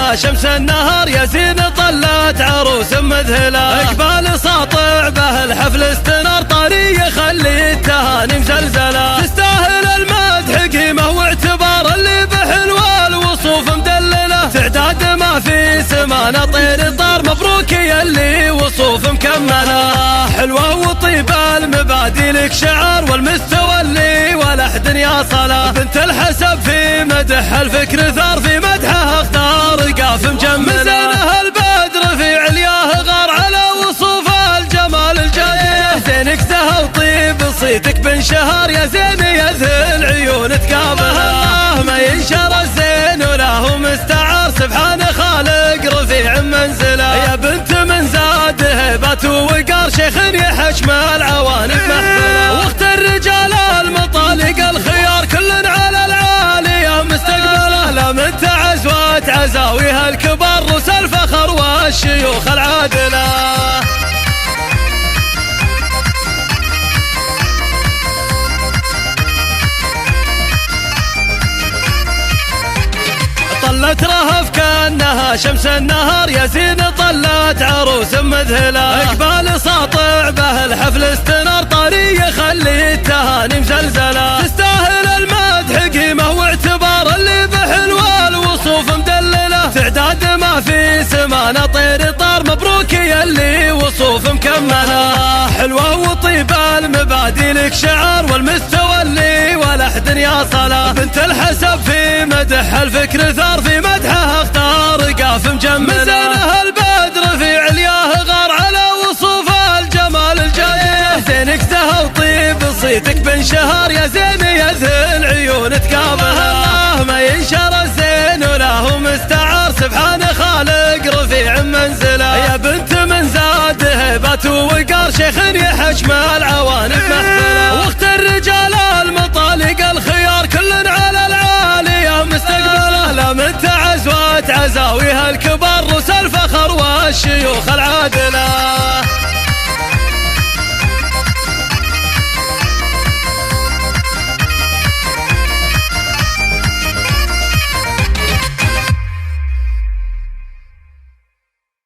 كأنها شمس النهار يا زين طلت عروس مذهلة. اقبال ساطع به الحفل استنار طاري يخلي التهاني مزلزلة. تستاهل المدح قيمة واعتبار اللي بحلوة الوصوف مدللة. تعداد ما في سمانة طير طار مبروك يلي وصوف مكملة. حلوة وطيب المبادئ لك شعار والمستوى اللي ولا احد يا صلاة. بنت الحسب في مدح الفكر ثار في مدحها اختار قاف مجملة. زينها البدر في علياه غار على وصوف الجمال الجاية. زينك زهى وطيب صيتك بنشهر يا زين يذهل عيون تقابلها. ما ينشر الزين وله مستعار سبحان خالق رفيع منزله. يا بنت من زاد هبات ووقار شيخ يحشم العوانف محفله. واخت الرجال المطالق الخيار كل على العالية مستقبله. لا من تعز وتعزاويها الكبار رؤوس الفخر والشيوخ العادله. طلت رهف كأنها شمس النهار يا زين طلت عروس مذهلة. اقبال ساطع به الحفل استنار طاري يخلي التهاني مزلزلة. تستاهل المدح قيمة واعتبار اللي بحلوة الوصوف مدللة. تعداد ما في سمانة طير طار مبروك يلي وصوف مكملة. حلوة وطيب المبادئ لك شعار والمستوى اللي ولا احد يا صلاة. بنت الحسب في مدح الفكر ثار في مدحها اختار قاف مجملة. زينها البدر في علياه غار على وصوف الجمال الجاية. زينك زهى وطيب صيتك بنشهر يا زين يذهل عيون تقابلها. ما ينشر الزين وله مستعار سبحان خالق رفيع منزله. يا بنت من زاد هبات ووقار شيخ يحشم العوانف محفله. واخت الرجال المطالق الخيار كل على العالية مستقبله. لا من تعز وتعزاويها الكبار رؤوس الفخر والشيوخ العادله.